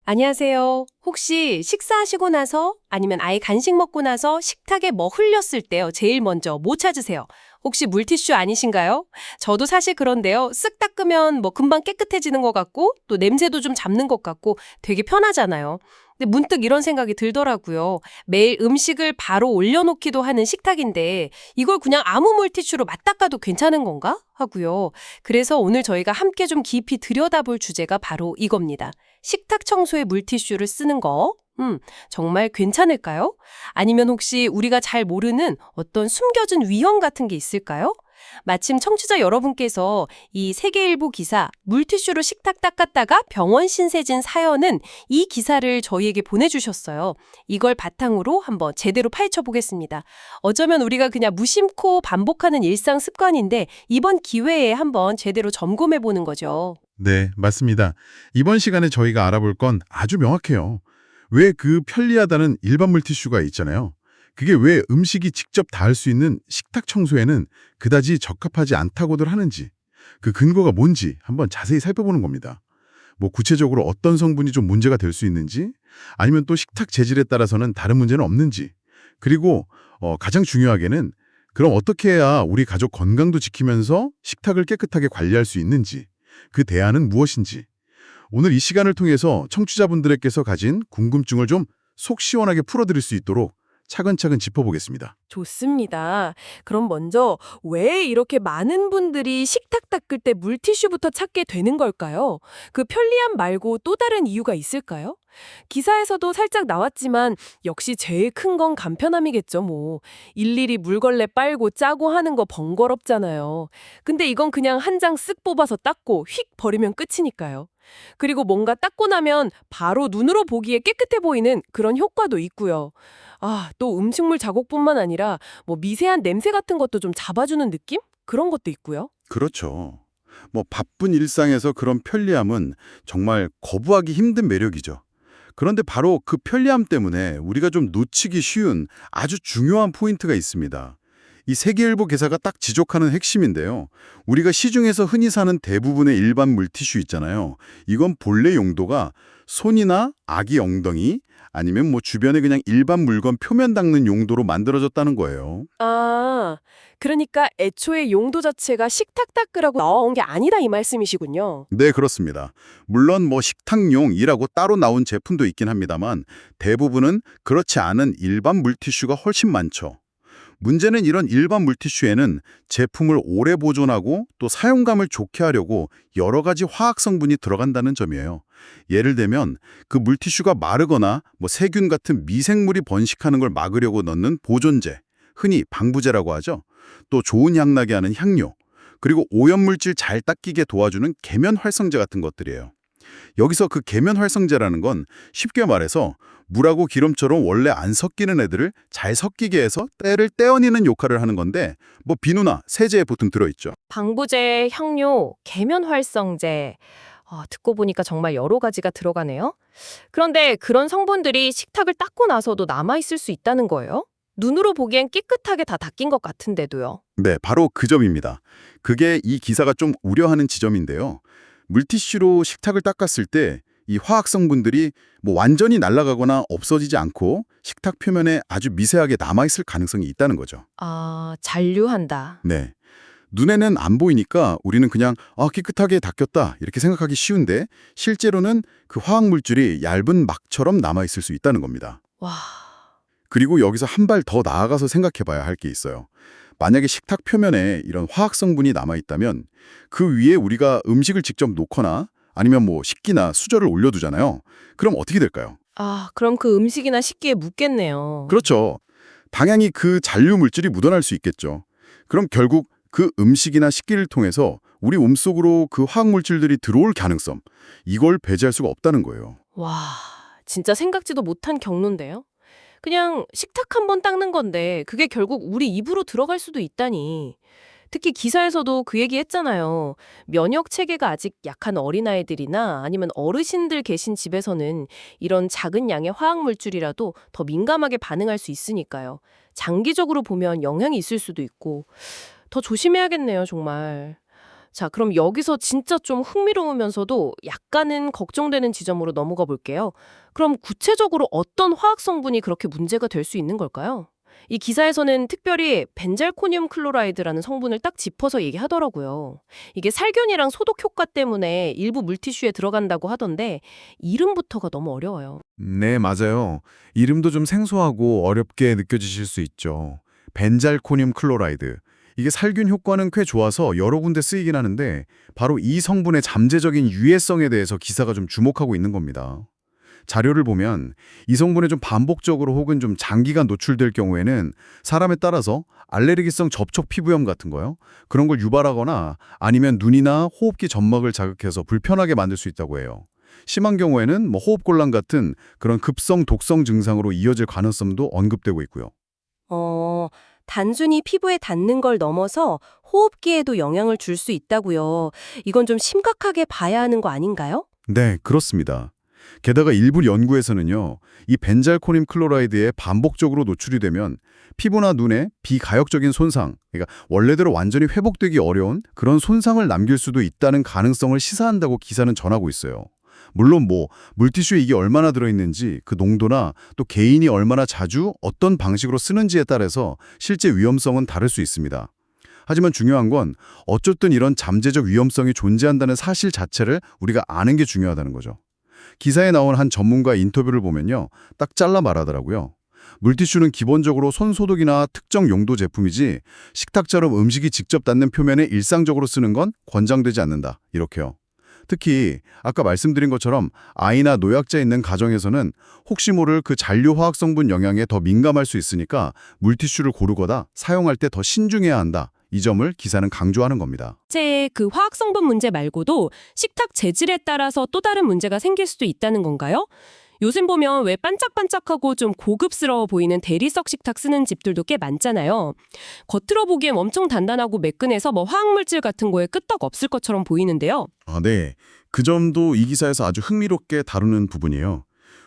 안녕하세요. 혹시 식사하시고 나서 아니면 아예 간식 먹고 나서 식탁에 뭐 흘렸을 때요. 제일 먼저 뭐 찾으세요? 혹시 물티슈 아니신가요? 저도 사실 그런데요. 쓱 닦으면 뭐 금방 깨끗해지는 것 같고 또 냄새도 좀 잡는 것 같고 되게 편하잖아요. 근데 문득 이런 생각이 들더라고요. 매일 음식을 바로 올려놓기도 하는 식탁인데 이걸 그냥 아무 물티슈로 맞닦아도 괜찮은 건가? 하고요. 그래서 오늘 저희가 함께 좀 깊이 들여다볼 주제가 바로 이겁니다. 식탁 청소에 물티슈를 쓰는 거, 정말 괜찮을까요? 아니면 혹시 우리가 잘 모르는 어떤 숨겨진 위험 같은 게 있을까요? 마침 청취자 여러분께서 이 세계일보 기사 물티슈로 식탁 닦았다가 병원 신세진 사연은 이 기사를 저희에게 보내주셨어요. 이걸 바탕으로 한번 제대로 파헤쳐 보겠습니다. 어쩌면 우리가 그냥 무심코 반복하는 일상 습관인데 이번 기회에 한번 제대로 점검해 보는 거죠. 네, 맞습니다. 이번 시간에 저희가 알아볼 건 아주 명확해요. 왜 그 편리하다는 일반 물티슈가 있잖아요. 그게 왜 음식이 직접 닿을 수 있는 식탁 청소에는 그다지 적합하지 않다고들 하는지, 그 근거가 뭔지 한번 자세히 살펴보는 겁니다. 뭐 구체적으로 어떤 성분이 좀 문제가 될 수 있는지, 아니면 또 식탁 재질에 따라서는 다른 문제는 없는지, 그리고 가장 중요하게는 그럼 어떻게 해야 우리 가족 건강도 지키면서 식탁을 깨끗하게 관리할 수 있는지, 그 대안은 무엇인지, 오늘 이 시간을 통해서 청취자분들께서 가진 궁금증을 좀 속 시원하게 풀어드릴 수 있도록 차근차근 짚어보겠습니다. 좋습니다. 그럼 먼저 왜 이렇게 많은 분들이 식탁 닦을 때 물티슈부터 찾게 되는 걸까요? 그 편리함 말고 또 다른 이유가 있을까요? 기사에서도 살짝 나왔지만 역시 제일 큰 건 간편함이겠죠, 뭐. 일일이 물걸레 빨고 짜고 하는 거 번거롭잖아요. 근데 이건 그냥 한 장 쓱 뽑아서 닦고 휙 버리면 끝이니까요. 그리고 뭔가 닦고 나면 바로 눈으로 보기에 깨끗해 보이는 그런 효과도 있고요. 또 음식물 자국뿐만 아니라 뭐 미세한 냄새 같은 것도 좀 잡아주는 느낌? 그런 것도 있고요. 그렇죠. 뭐 바쁜 일상에서 그런 편리함은 정말 거부하기 힘든 매력이죠. 그런데 바로 그 편리함 때문에 우리가 좀 놓치기 쉬운 아주 중요한 포인트가 있습니다. 이 세계일보 기사가 딱 지적하는 핵심인데요. 우리가 시중에서 흔히 사는 대부분의 일반 물티슈 있잖아요. 이건 본래 용도가 손이나 아기 엉덩이 아니면 뭐 주변에 그냥 일반 물건 표면 닦는 용도로 만들어졌다는 거예요. 그러니까 애초에 용도 자체가 식탁 닦으라고 나온 게 아니다 이 말씀이시군요. 네, 그렇습니다. 물론 뭐 식탁용이라고 따로 나온 제품도 있긴 합니다만 대부분은 그렇지 않은 일반 물티슈가 훨씬 많죠. 문제는 이런 일반 물티슈에는 제품을 오래 보존하고 또 사용감을 좋게 하려고 여러 가지 화학 성분이 들어간다는 점이에요. 예를 들면 그 물티슈가 마르거나 뭐 세균 같은 미생물이 번식하는 걸 막으려고 넣는 보존제, 흔히 방부제라고 하죠. 또 좋은 향 나게 하는 향료, 그리고 오염물질 잘 닦이게 도와주는 계면 활성제 같은 것들이에요. 여기서 그 계면 활성제라는 건 쉽게 말해서 물하고 기름처럼 원래 안 섞이는 애들을 잘 섞이게 해서 때를 떼어내는 역할을 하는 건데 뭐 비누나 세제에 보통 들어있죠. 방부제, 향료, 계면 활성제. 듣고 보니까 정말 여러 가지가 들어가네요. 그런데 그런 성분들이 식탁을 닦고 나서도 남아있을 수 있다는 거예요? 눈으로 보기엔 깨끗하게 다 닦인 것 같은데도요. 네, 바로 그 점입니다. 그게 이 기사가 좀 우려하는 지점인데요. 물티슈로 식탁을 닦았을 때 이 화학 성분들이 뭐 완전히 날아가거나 없어지지 않고 식탁 표면에 아주 미세하게 남아있을 가능성이 있다는 거죠. 잔류한다. 네. 눈에는 안 보이니까 우리는 그냥 깨끗하게 닦였다 이렇게 생각하기 쉬운데 실제로는 그 화학 물질이 얇은 막처럼 남아있을 수 있다는 겁니다. 와, 그리고 여기서 한 발 더 나아가서 생각해 봐야 할 게 있어요. 만약에 식탁 표면에 이런 화학 성분이 남아있다면 그 위에 우리가 음식을 직접 놓거나 아니면 뭐 식기나 수저를 올려두잖아요. 그럼 어떻게 될까요? 그럼 그 음식이나 식기에 묻겠네요. 그렇죠. 당연히 그 잔류 물질이 묻어날 수 있겠죠. 그럼 결국 그 음식이나 식기를 통해서 우리 몸속으로 그 화학 물질들이 들어올 가능성, 이걸 배제할 수가 없다는 거예요. 와, 진짜 생각지도 못한 경로인데요. 그냥 식탁 한 번 닦는 건데 그게 결국 우리 입으로 들어갈 수도 있다니. 특히 기사에서도 그 얘기 했잖아요. 면역 체계가 아직 약한 어린아이들이나 아니면 어르신들 계신 집에서는 이런 작은 양의 화학 물질이라도 더 민감하게 반응할 수 있으니까요. 장기적으로 보면 영향이 있을 수도 있고 더 조심해야겠네요, 정말. 자, 그럼 여기서 진짜 좀 흥미로우면서도 약간은 걱정되는 지점으로 넘어가 볼게요. 그럼 구체적으로 어떤 화학 성분이 그렇게 문제가 될 수 있는 걸까요? 이 기사에서는 특별히 벤잘코늄 클로라이드라는 성분을 딱 짚어서 얘기하더라고요. 이게 살균이랑 소독 효과 때문에 일부 물티슈에 들어간다고 하던데 이름부터가 너무 어려워요. 네, 맞아요. 이름도 좀 생소하고 어렵게 느껴지실 수 있죠. 벤잘코늄 클로라이드. 이게 살균 효과는 꽤 좋아서 여러 군데 쓰이긴 하는데 바로 이 성분의 잠재적인 유해성에 대해서 기사가 좀 주목하고 있는 겁니다. 자료를 보면 이 성분에 좀 반복적으로 혹은 좀 장기간 노출될 경우에는 사람에 따라서 알레르기성 접촉 피부염 같은 거요. 그런 걸 유발하거나 아니면 눈이나 호흡기 점막을 자극해서 불편하게 만들 수 있다고 해요. 심한 경우에는 호흡곤란 같은 그런 급성 독성 증상으로 이어질 가능성도 언급되고 있고요. 단순히 피부에 닿는 걸 넘어서 호흡기에도 영향을 줄 수 있다고요. 이건 좀 심각하게 봐야 하는 거 아닌가요? 네, 그렇습니다. 게다가 일부 연구에서는요, 이 벤잘코늄 클로라이드에 반복적으로 노출이 되면 피부나 눈에 비가역적인 손상, 그러니까 원래대로 완전히 회복되기 어려운 그런 손상을 남길 수도 있다는 가능성을 시사한다고 기사는 전하고 있어요. 물론 물티슈에 이게 얼마나 들어있는지 그 농도나 또 개인이 얼마나 자주 어떤 방식으로 쓰는지에 따라서 실제 위험성은 다를 수 있습니다. 하지만 중요한 건 어쨌든 이런 잠재적 위험성이 존재한다는 사실 자체를 우리가 아는 게 중요하다는 거죠. 기사에 나온 한 전문가 인터뷰를 보면요, 딱 잘라 말하더라고요. 물티슈는 기본적으로 손소독이나 특정 용도 제품이지 식탁처럼 음식이 직접 닿는 표면에 일상적으로 쓰는 건 권장되지 않는다. 이렇게요. 특히 아까 말씀드린 것처럼 아이나 노약자 있는 가정에서는 혹시 모를 그 잔류 화학 성분 영향에 더 민감할 수 있으니까 물티슈를 고르거나 사용할 때 더 신중해야 한다. 이 점을 기사는 강조하는 겁니다. 제 그 화학 성분 문제 말고도 식탁 재질에 따라서 또 다른 문제가 생길 수도 있다는 건가요? 요즘 보면 왜 반짝반짝하고 좀 고급스러워 보이는 대리석 식탁 쓰는 집들도 꽤 많잖아요. 겉으로 보기엔 엄청 단단하고 매끈해서 화학물질 같은 거에 끄떡 없을 것처럼 보이는데요. 네. 그 점도 이 기사에서 아주 흥미롭게 다루는 부분이에요.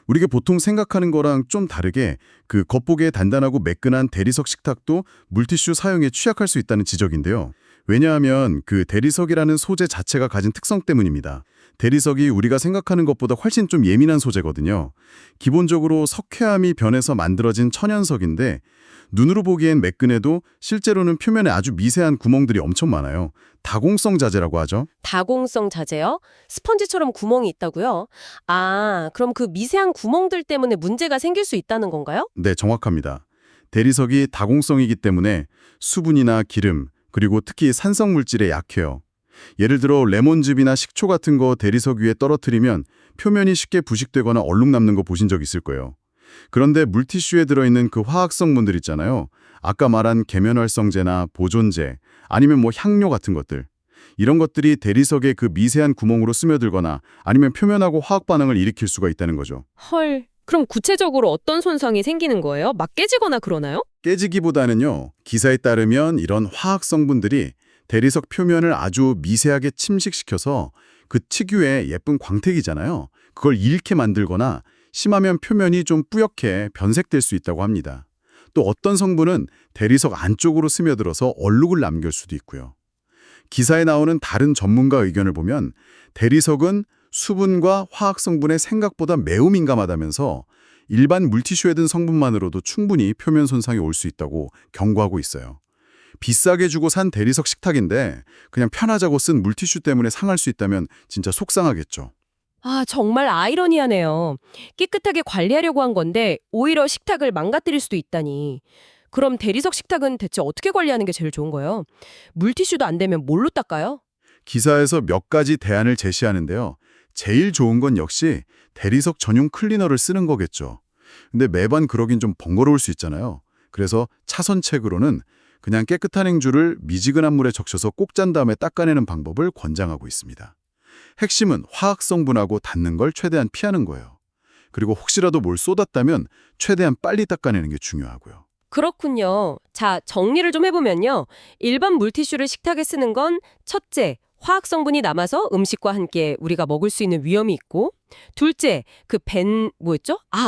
우리가 보통 생각하는 거랑 좀 다르게 그 겉보기에 단단하고 매끈한 대리석 식탁도 물티슈 사용에 취약할 수 있다는 지적인데요. 왜냐하면 그 대리석이라는 소재 자체가 가진 특성 때문입니다. 대리석이 우리가 생각하는 것보다 훨씬 좀 예민한 소재거든요. 기본적으로 석회암이 변해서 만들어진 천연석인데 눈으로 보기엔 매끈해도 실제로는 표면에 아주 미세한 구멍들이 엄청 많아요. 다공성 자재라고 하죠. 다공성 자재요? 스펀지처럼 구멍이 있다고요? 아, 그럼 그 미세한 구멍들 때문에 문제가 생길 수 있다는 건가요? 네, 정확합니다. 대리석이 다공성이기 때문에 수분이나 기름, 그리고 특히 산성 물질에 약해요. 예를 들어 레몬즙이나 식초 같은 거 대리석 위에 떨어뜨리면 표면이 쉽게 부식되거나 얼룩 남는 거 보신 적 있을 거예요. 그런데 물티슈에 들어있는 그 화학 성분들 있잖아요. 아까 말한 계면활성제나 보존제, 아니면 향료 같은 것들. 이런 것들이 대리석의 그 미세한 구멍으로 스며들거나 아니면 표면하고 화학 반응을 일으킬 수가 있다는 거죠. 헐, 그럼 구체적으로 어떤 손상이 생기는 거예요? 막 깨지거나 그러나요? 깨지기보다는요, 기사에 따르면 이런 화학 성분들이 대리석 표면을 아주 미세하게 침식시켜서 그 특유의 예쁜 광택이잖아요. 그걸 잃게 만들거나 심하면 표면이 좀 뿌옇게 변색될 수 있다고 합니다. 또 어떤 성분은 대리석 안쪽으로 스며들어서 얼룩을 남길 수도 있고요. 기사에 나오는 다른 전문가 의견을 보면 대리석은 수분과 화학 성분에 생각보다 매우 민감하다면서 일반 물티슈에 든 성분만으로도 충분히 표면 손상이 올 수 있다고 경고하고 있어요. 비싸게 주고 산 대리석 식탁인데 그냥 편하자고 쓴 물티슈 때문에 상할 수 있다면 진짜 속상하겠죠. 아, 정말 아이러니하네요. 깨끗하게 관리하려고 한 건데 오히려 식탁을 망가뜨릴 수도 있다니. 그럼 대리석 식탁은 대체 어떻게 관리하는 게 제일 좋은 거예요? 물티슈도 안 되면 뭘로 닦아요? 기사에서 몇 가지 대안을 제시하는데요. 제일 좋은 건 역시 대리석 전용 클리너를 쓰는 거겠죠. 근데 매번 그러긴 좀 번거로울 수 있잖아요. 그래서 차선책으로는 그냥 깨끗한 행주를 미지근한 물에 적셔서 꼭 짠 다음에 닦아내는 방법을 권장하고 있습니다. 핵심은 화학 성분하고 닿는 걸 최대한 피하는 거예요. 그리고 혹시라도 뭘 쏟았다면 최대한 빨리 닦아내는 게 중요하고요. 그렇군요. 자, 정리를 좀 해보면요. 일반 물티슈를 식탁에 쓰는 건 첫째, 화학 성분이 남아서 음식과 함께 우리가 먹을 수 있는 위험이 있고, 둘째,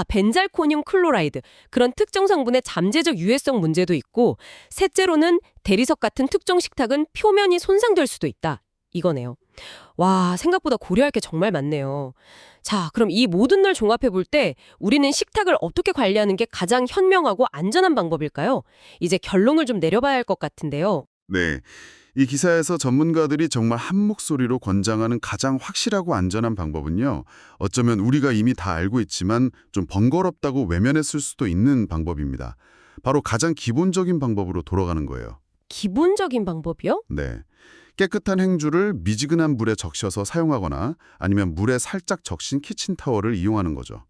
벤잘코늄 클로라이드, 그런 특정 성분의 잠재적 유해성 문제도 있고, 셋째로는 대리석 같은 특정 식탁은 표면이 손상될 수도 있다. 이거네요. 와, 생각보다 고려할 게 정말 많네요. 자, 그럼 이 모든 걸 종합해 볼 때 우리는 식탁을 어떻게 관리하는 게 가장 현명하고 안전한 방법일까요? 이제 결론을 좀 내려봐야 할 것 같은데요. 네. 이 기사에서 전문가들이 정말 한 목소리로 권장하는 가장 확실하고 안전한 방법은요. 어쩌면 우리가 이미 다 알고 있지만 좀 번거롭다고 외면했을 수도 있는 방법입니다. 바로 가장 기본적인 방법으로 돌아가는 거예요. 기본적인 방법이요? 네. 깨끗한 행주를 미지근한 물에 적셔서 사용하거나 아니면 물에 살짝 적신 키친타월을 이용하는 거죠.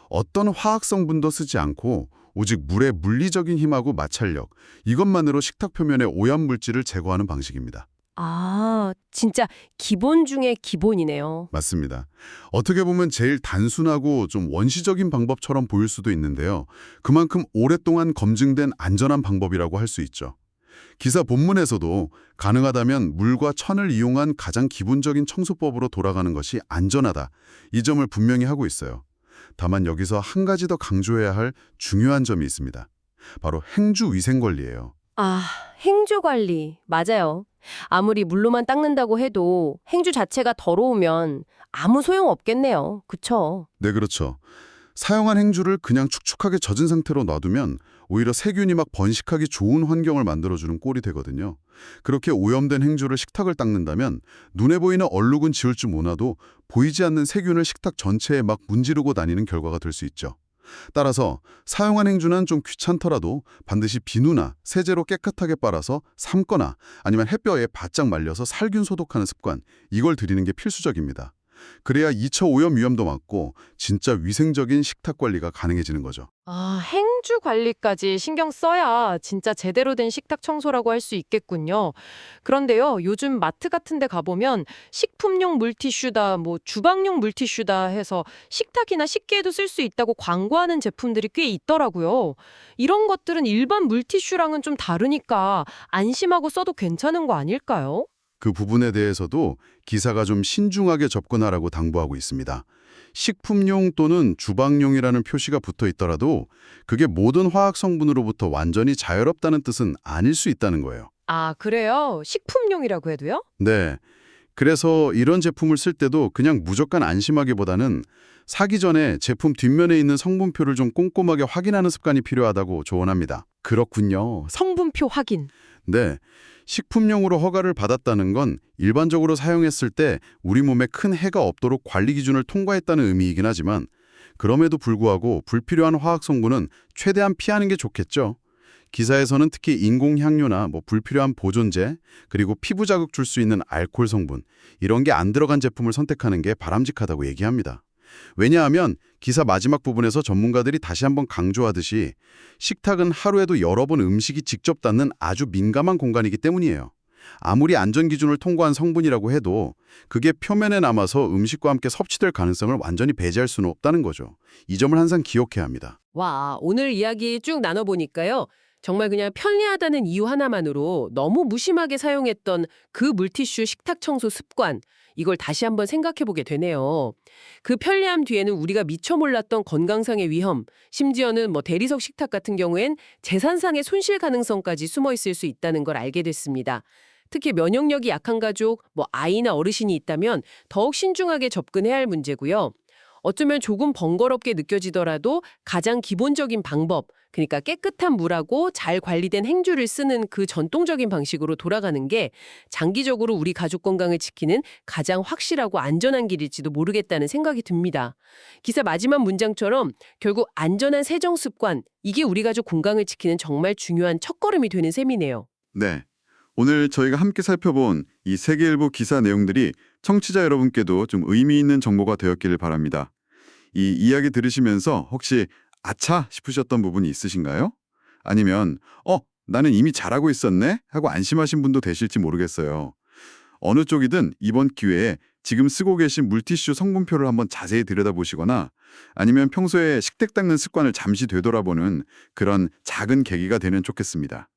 어떤 화학 성분도 쓰지 않고 오직 물의 물리적인 힘하고 마찰력, 이것만으로 식탁 표면의 오염 물질을 제거하는 방식입니다. 아, 진짜 기본 중에 기본이네요. 맞습니다. 어떻게 보면 제일 단순하고 좀 원시적인 방법처럼 보일 수도 있는데요. 그만큼 오랫동안 검증된 안전한 방법이라고 할 수 있죠. 기사 본문에서도 가능하다면 물과 천을 이용한 가장 기본적인 청소법으로 돌아가는 것이 안전하다. 이 점을 분명히 하고 있어요. 다만 여기서 한 가지 더 강조해야 할 중요한 점이 있습니다. 바로 행주 위생 관리예요. 아, 행주 관리. 맞아요. 아무리 물로만 닦는다고 해도 행주 자체가 더러우면 아무 소용 없겠네요. 그쵸? 네, 그렇죠. 사용한 행주를 그냥 축축하게 젖은 상태로 놔두면 오히려 세균이 막 번식하기 좋은 환경을 만들어주는 꼴이 되거든요. 그렇게 오염된 행주를 식탁을 닦는다면 눈에 보이는 얼룩은 지울 줄 몰라도 보이지 않는 세균을 식탁 전체에 막 문지르고 다니는 결과가 될 수 있죠. 따라서 사용한 행주는 좀 귀찮더라도 반드시 비누나 세제로 깨끗하게 빨아서 삶거나 아니면 햇볕에 바짝 말려서 살균 소독하는 습관, 이걸 들이는 게 필수적입니다. 그래야 2차 오염 위험도 막고 진짜 위생적인 식탁 관리가 가능해지는 거죠. 아, 행주 관리까지 신경 써야 진짜 제대로 된 식탁 청소라고 할 수 있겠군요. 그런데요, 요즘 마트 같은 데 가보면 식품용 물티슈다, 뭐 주방용 물티슈다 해서 식탁이나 식기에도 쓸 수 있다고 광고하는 제품들이 꽤 있더라고요. 이런 것들은 일반 물티슈랑은 좀 다르니까 안심하고 써도 괜찮은 거 아닐까요? 그 부분에 대해서도 기사가 좀 신중하게 접근하라고 당부하고 있습니다. 식품용 또는 주방용이라는 표시가 붙어 있더라도 그게 모든 화학 성분으로부터 완전히 자유롭다는 뜻은 아닐 수 있다는 거예요. 아, 그래요? 식품용이라고 해도요? 네. 그래서 이런 제품을 쓸 때도 그냥 무조건 안심하기보다는 사기 전에 제품 뒷면에 있는 성분표를 좀 꼼꼼하게 확인하는 습관이 필요하다고 조언합니다. 그렇군요. 성분표 확인. 네. 식품용으로 허가를 받았다는 건 일반적으로 사용했을 때 우리 몸에 큰 해가 없도록 관리 기준을 통과했다는 의미이긴 하지만 그럼에도 불구하고 불필요한 화학 성분은 최대한 피하는 게 좋겠죠. 기사에서는 특히 인공향료나 불필요한 보존제, 그리고 피부 자극 줄 수 있는 알코올 성분, 이런 게 안 들어간 제품을 선택하는 게 바람직하다고 얘기합니다. 왜냐하면 기사 마지막 부분에서 전문가들이 다시 한번 강조하듯이 식탁은 하루에도 여러 번 음식이 직접 닿는 아주 민감한 공간이기 때문이에요. 아무리 안전기준을 통과한 성분이라고 해도 그게 표면에 남아서 음식과 함께 섭취될 가능성을 완전히 배제할 수는 없다는 거죠. 이 점을 항상 기억해야 합니다. 와, 오늘 이야기 쭉 나눠보니까요. 정말 그냥 편리하다는 이유 하나만으로 너무 무심하게 사용했던 그 물티슈 식탁 청소 습관, 이걸 다시 한번 생각해보게 되네요. 그 편리함 뒤에는 우리가 미처 몰랐던 건강상의 위험, 심지어는 대리석 식탁 같은 경우엔 재산상의 손실 가능성까지 숨어 있을 수 있다는 걸 알게 됐습니다. 특히 면역력이 약한 가족, 아이나 어르신이 있다면 더욱 신중하게 접근해야 할 문제고요. 어쩌면 조금 번거롭게 느껴지더라도 가장 기본적인 방법, 그러니까 깨끗한 물하고 잘 관리된 행주를 쓰는 그 전통적인 방식으로 돌아가는 게 장기적으로 우리 가족 건강을 지키는 가장 확실하고 안전한 길일지도 모르겠다는 생각이 듭니다. 기사 마지막 문장처럼 결국 안전한 세정 습관, 이게 우리 가족 건강을 지키는 정말 중요한 첫걸음이 되는 셈이네요. 네. 오늘 저희가 함께 살펴본 이 세계일보 기사 내용들이 청취자 여러분께도 좀 의미 있는 정보가 되었기를 바랍니다. 이 이야기 들으시면서 혹시 아차 싶으셨던 부분이 있으신가요? 아니면 나는 이미 잘하고 있었네? 하고 안심하신 분도 되실지 모르겠어요. 어느 쪽이든 이번 기회에 지금 쓰고 계신 물티슈 성분표를 한번 자세히 들여다보시거나 아니면 평소에 식탁 닦는 습관을 잠시 되돌아보는 그런 작은 계기가 되면 좋겠습니다.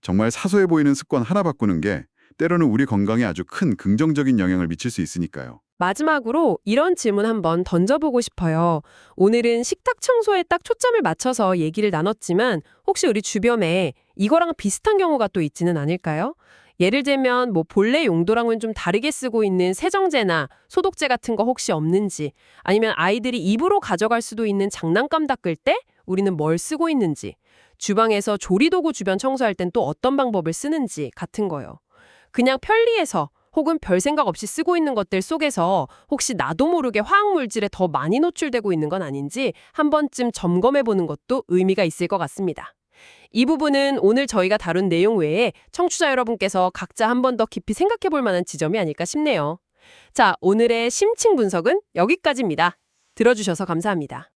정말 사소해 보이는 습관 하나 바꾸는 게 때로는 우리 건강에 아주 큰 긍정적인 영향을 미칠 수 있으니까요. 마지막으로 이런 질문 한번 던져보고 싶어요. 오늘은 식탁 청소에 딱 초점을 맞춰서 얘기를 나눴지만 혹시 우리 주변에 이거랑 비슷한 경우가 또 있지는 않을까요? 예를 들면 뭐 본래 용도랑은 좀 다르게 쓰고 있는 세정제나 소독제 같은 거 혹시 없는지, 아니면 아이들이 입으로 가져갈 수도 있는 장난감 닦을 때 우리는 뭘 쓰고 있는지, 주방에서 조리도구 주변 청소할 땐 또 어떤 방법을 쓰는지 같은 거요. 그냥 편리해서 혹은 별 생각 없이 쓰고 있는 것들 속에서 혹시 나도 모르게 화학물질에 더 많이 노출되고 있는 건 아닌지 한 번쯤 점검해보는 것도 의미가 있을 것 같습니다. 이 부분은 오늘 저희가 다룬 내용 외에 청취자 여러분께서 각자 한 번 더 깊이 생각해볼 만한 지점이 아닐까 싶네요. 자, 오늘의 심층 분석은 여기까지입니다. 들어주셔서 감사합니다.